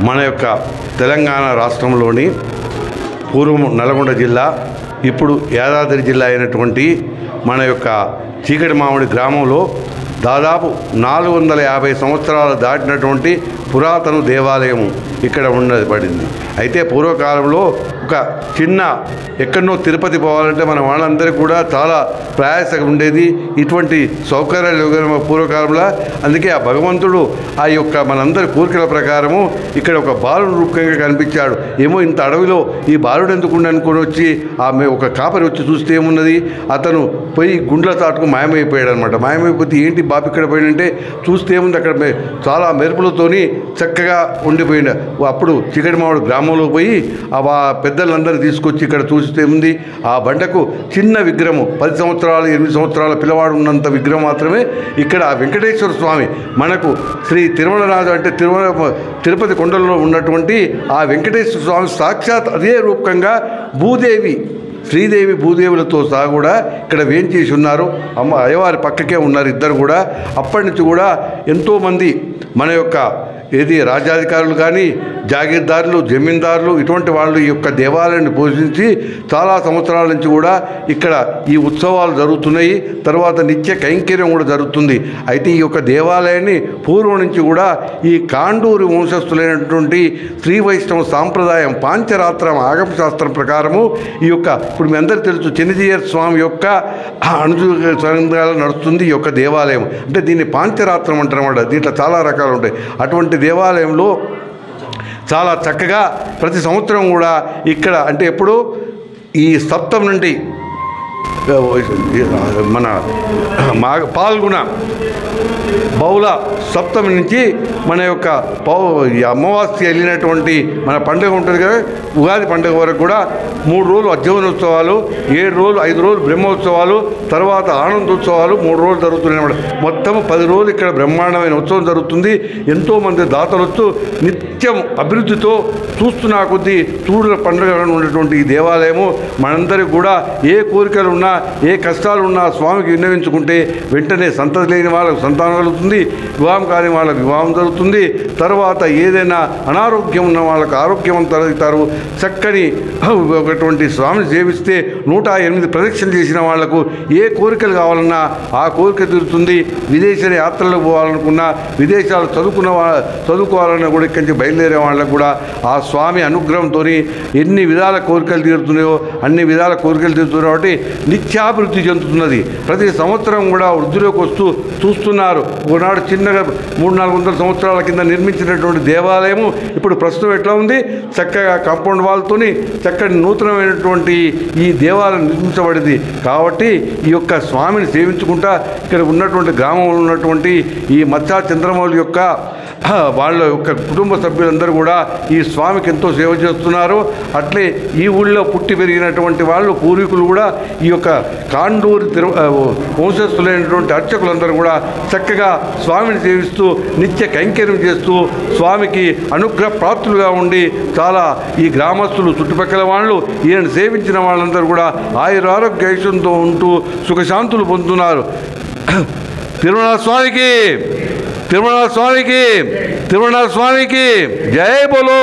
మన యొక్క తెలంగాణ రాష్ట్రంలోని పూర్వం నల్గొండ జిల్లా, ఇప్పుడు యాదాద్రి జిల్లా అయినటువంటి మన యొక్క చీకటి మామిడి గ్రామంలో దాదాపు 450 సంవత్సరాలు దాటినటువంటి పురాతన దేవాలయం ఇక్కడ ఉండబడింది. అయితే పూర్వకాలంలో ఒక చిన్న ఎక్కడనో తిరుపతి పోవాలంటే మన వాళ్ళందరికీ కూడా చాలా ప్రయాసగా ఉండేది. ఇటువంటి సౌకర్యాలు పూర్వకాలంలో. అందుకే ఆ భగవంతుడు ఆ యొక్క మనందరి కోరికల ప్రకారము ఇక్కడ ఒక బాలుడు రూపంగా కనిపించాడు. ఏమో ఇంత అడవిలో ఈ బాలుడు ఎందుకు అనుకుని వచ్చి ఆమె ఒక కాపరి వచ్చి చూస్తే ఏమున్నది, అతను పోయి గుండ్ల తాటుకు మాయమైపోయాడు అనమాట. మాయమైపోతే ఏంటి బాబు ఇక్కడ పోయినంటే చూస్తే ఏముంది, అక్కడ చాలా మెరుపులతోని చక్కగా ఉండిపోయింది. అప్పుడు చీకటి మామిడి గ్రామంలో పోయి ఆ పెద్దలందరూ తీసుకొచ్చి ఇక్కడ చూస్తే ఉంది, ఆ బండకు చిన్న విగ్రహము 10 సంవత్సరాలు 8 సంవత్సరాల పిల్లవాడు ఉన్నంత విగ్రహం మాత్రమే ఇక్కడ వెంకటేశ్వర స్వామి మనకు శ్రీ తిరుమలరాజు అంటే తిరుపతి కొండల్లో ఉన్నటువంటి ఆ వెంకటేశ్వర స్వామి సాక్షాత్ అదే రూపకంగా భూదేవి శ్రీదేవి భూదేవులతో సహా కూడా ఇక్కడ వేంచేసి ఉన్నారు. అయ్యవారి పక్కకే ఉన్నారు ఇద్దరు కూడా. అప్పటి నుంచి కూడా ఎంతోమంది మన యొక్క రాజ్యాధికారులు కానీ జాగీర్దారులు జమీందారులు ఇటువంటి వాళ్ళు ఈ యొక్క దేవాలయాన్ని పోషించి చాలా సంవత్సరాల నుంచి కూడా ఇక్కడ ఈ ఉత్సవాలు జరుగుతున్నాయి. తర్వాత నిత్య కైంకర్యం కూడా జరుగుతుంది. అయితే ఈ యొక్క దేవాలయాన్ని పూర్వం నుంచి కూడా ఈ కాండూరి వంశస్థులైనటువంటి శ్రీ వైష్ణవ సాంప్రదాయం పాంచరాత్రం ఆగమ శాస్త్రం ప్రకారము ఈ యొక్క ఇప్పుడు మీ అందరికీ తెలుసు చెన్నిజీయర్ స్వామి యొక్క అనుజంగా నడుస్తుంది ఈ యొక్క దేవాలయం. అంటే దీన్ని పాంచరాత్రం అంటారన్నమాట. దీంట్లో చాలా రకాలు ఉంటాయి. అటువంటి దేవాలయంలో చాలా చక్కగా ప్రతి సంవత్సరం కూడా ఇక్కడ అంటే ఎప్పుడు ఈ సప్తం నుండి మన పాల్గొన బహుళ సప్తమి నుంచి మన యొక్క అమావాస్య వెళ్ళినటువంటి మన పండుగ ఉంటుంది కదా, ఉగాది పండుగ వరకు కూడా 3 రోజులు అధ్యయనోత్సవాలు, 7 రోజులు 5 రోజులు బ్రహ్మోత్సవాలు, తర్వాత ఆనందోత్సవాలు 3 రోజులు జరుగుతున్నాయి అన్నమాట. మొత్తం 10 రోజులు ఇక్కడ బ్రహ్మాండమైన ఉత్సవం జరుగుతుంది. ఎంతోమంది దాతలు వస్తూ నిత్యం అభివృద్ధితో చూస్తున్నా కొద్దీ చూడుల పండుగ ఉన్నటువంటి ఈ దేవాలయము మనందరికీ కూడా ఏ కోరికలు ఉన్నా ఏ కష్టాలు ఉన్నా స్వామికి విన్నవించుకుంటే వెంటనే సంతతి లేని వాళ్ళకు సంతానం కలుగుతుంది, వివాహం కాని వాళ్ళకు వివాహం జరుగుతుంది. తర్వాత ఏదైనా అనారోగ్యం ఉన్న వాళ్ళకు ఆరోగ్యం తొలగుతారు. చక్కని ఒకటువంటి స్వామిని సేవిస్తే 108 ప్రదక్షిణలు చేసిన వాళ్లకు ఏ కోరికలు కావాలన్నా ఆ కోరిక తీరుతుంది. విదేశ యాత్రలకు పోవాలనుకున్నా, విదేశాలు చదువుకోవాలన్నా కూడా ఇక్కడి నుంచి బయలుదేరే వాళ్ళకు కూడా ఆ స్వామి అనుగ్రహంతో ఎన్ని విధాల కోరికలు తీరుతున్నాయో అన్ని విధాల కోరికలు తీరుతున్నాయి. కాబట్టి నిత్యాభివృద్ధి చెందుతున్నది. ప్రతి సంవత్సరం కూడా వృద్ధిలోకి వస్తూ చూస్తున్నారు. ఒకనాడు చిన్నగా 300-400 సంవత్సరాల కింద నిర్మించినటువంటి దేవాలయము ఇప్పుడు ప్రస్తుతం ఎట్లా ఉంది, చక్కగా కాంపౌండ్ వాల్తోని చక్కటి నూతనమైనటువంటి ఈ దేవాలయం నిర్మించబడింది. కాబట్టి ఈ యొక్క స్వామిని సేవించుకుంటా ఇక్కడ ఉన్నటువంటి గ్రామంలో ఉన్నటువంటి ఈ మత్స్య చంద్రమౌళి యొక్క వాళ్ళ యొక్క కుటుంబ సభ్యులందరూ కూడా ఈ స్వామికి ఎంతో సేవ చేస్తున్నారు. అట్లే ఈ ఊళ్ళో పుట్టి పెరిగినటువంటి వాళ్ళు పూర్వీకులు కూడా ఈ యొక్క కాండూరి వంశస్థులైనటువంటి అర్చకులందరూ కూడా చక్కగా స్వామిని సేవిస్తూ నిత్య కైంకర్యం చేస్తూ స్వామికి అనుగ్రహ ప్రాప్తులుగా ఉండి చాలా ఈ గ్రామస్తులు చుట్టుపక్కల వాళ్ళు ఈయన సేవించిన వాళ్ళందరూ కూడా ఆయురారోగ్య ఐశ్వర్యంతో ఉంటూ సుఖశాంతులు పొందుతున్నారు. తిరుమల స్వామికి, తిరుమల స్వామికి, తిరుమల స్వామికి జై బోలో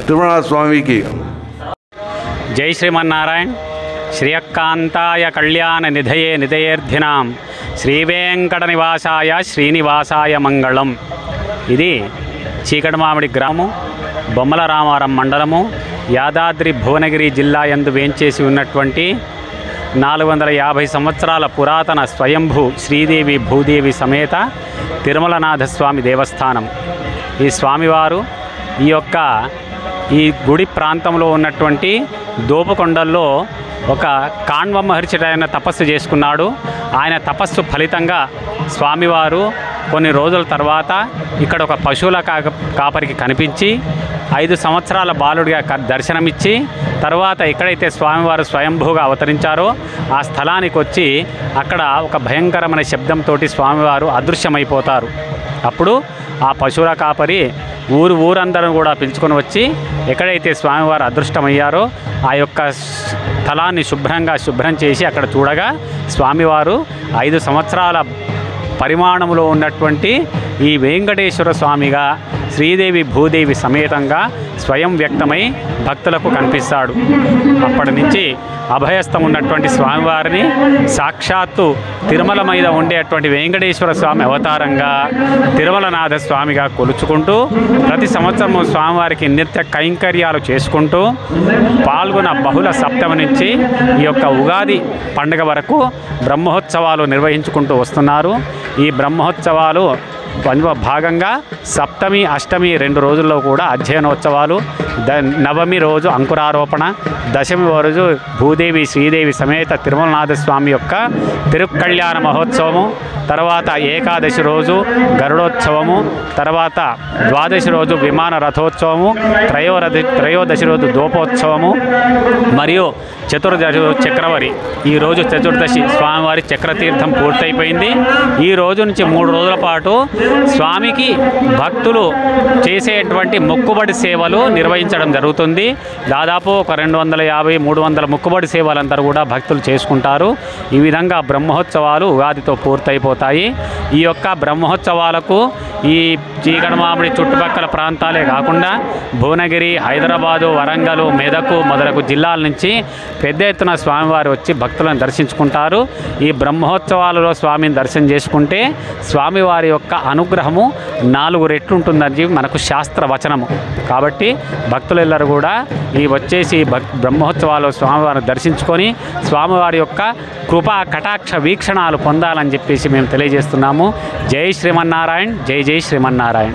తిరుమల స్వామికి. జై శ్రీమన్నారాయణ. శ్రీయకాంతాయ కళ్యాణ నిధయే నిధయేర్థినాం శ్రీవేంకట నివాసాయ శ్రీనివాసాయ మంగళం. ఇది చీకటి మామిడి గ్రామం, బొమ్మల రామారం మండలము, యాదాద్రి భువనగిరి జిల్లా యందు వేంచేసి ఉన్నటువంటి 450 సంవత్సరాల పురాతన స్వయంభూ శ్రీదేవి భూదేవి సమేత తిరుమలనాథస్వామి దేవస్థానం. ఈ స్వామివారు ఈ గుడి ప్రాంతంలో ఉన్నటువంటి దోపుకొండల్లో ఒక కాణ్వ మహర్షి ఆయన తపస్సు చేసుకున్నాడు. ఆయన తపస్సు ఫలితంగా స్వామివారు కొన్ని రోజుల తర్వాత ఇక్కడ ఒక పశువుల కాపరికి కనిపించి 5 సంవత్సరాల బాలుడిగా దర్శనమిచ్చి తర్వాత ఎక్కడైతే స్వామివారు స్వయంభూగా అవతరించారో ఆ స్థలానికి వచ్చి అక్కడ ఒక భయంకరమైన శబ్దంతో స్వామివారు అదృశ్యమైపోతారు. అప్పుడు ఆ పశువుల కాపరి ఊరందరూ కూడా పిలుచుకొని వచ్చి ఎక్కడైతే స్వామివారు అదృష్టమయ్యారో ఆ యొక్క స్థలాన్ని శుభ్రం చేసి అక్కడ చూడగా స్వామివారు 5 సంవత్సరాల పరిమాణంలో ఉన్నటువంటి ఈ వెంకటేశ్వర స్వామిగా శ్రీదేవి భూదేవి సమేతంగా స్వయం వ్యక్తమై భక్తులకు కనిపిస్తాడు. అప్పటి నుంచి అభయస్థం ఉన్నటువంటి స్వామివారిని సాక్షాత్తు తిరుమల మీద ఉండేటువంటి వెంకటేశ్వర స్వామి అవతారంగా తిరుమలనాథ స్వామిగా కొలుచుకుంటూ ప్రతి సంవత్సరము స్వామివారికి నిత్య కైంకర్యాలు చేసుకుంటూ పాల్గొన బహుళ సప్తమి నుంచి ఈ యొక్క ఉగాది పండుగ వరకు బ్రహ్మోత్సవాలు నిర్వహించుకుంటూ వస్తున్నారు. ఈ బ్రహ్మోత్సవాలు భాగంగా సప్తమి అష్టమి 2 రోజుల్లో కూడా అధ్యయనోత్సవాలు, నవమి రోజు అంకురారోపణ, దశమి రోజు భూదేవి శ్రీదేవి సమేత తిరుమలనాథ స్వామి యొక్క తిరుకళ్యాణ మహోత్సవము, తర్వాత ఏకాదశి రోజు గరుడోత్సవము, తర్వాత ద్వాదశి రోజు విమాన రథోత్సవము, త్రయోదశి రోజు దూపోత్సవము మరియు చతుర్దశి చక్రవరి. ఈరోజు చతుర్దశి స్వామివారి చక్రతీర్థం పూర్తయిపోయింది. ఈ రోజు నుంచి 3 రోజుల పాటు స్వామికి భక్తులు చేసేటువంటి మొక్కుబడి సేవలు నిర్వహించడం జరుగుతుంది. దాదాపు ఒక 250-300 మొక్కుబడి సేవలందరూ కూడా భక్తులు చేసుకుంటారు. ఈ విధంగా బ్రహ్మోత్సవాలు ఉగాదితో పూర్తయిపోతాయి. ఈ యొక్క బ్రహ్మోత్సవాలకు ఈ చీకటిమామిడి చుట్టుపక్కల ప్రాంతాలే కాకుండా భువనగిరి, హైదరాబాదు, వరంగల్, మెదక్ మొదలగు జిల్లాల నుంచి పెద్ద ఎత్తున స్వామివారు వచ్చి భక్తులను దర్శించుకుంటారు. ఈ బ్రహ్మోత్సవాలలో స్వామిని దర్శనం చేసుకుంటే స్వామివారి యొక్క అనుగ్రహము 4 రెట్లు ఉంటుందని మనకు శాస్త్ర వచనము. కాబట్టి భక్తులెల్లరూ కూడా ఈ వచ్చేసి బ్రహ్మోత్సవాలు స్వామివారిని దర్శించుకొని స్వామివారి యొక్క కృపా కటాక్ష వీక్షణాలు పొందాలని చెప్పేసి మేము తెలియజేస్తున్నాము. జై శ్రీమన్నారాయణ, జై జై శ్రీమన్నారాయణ.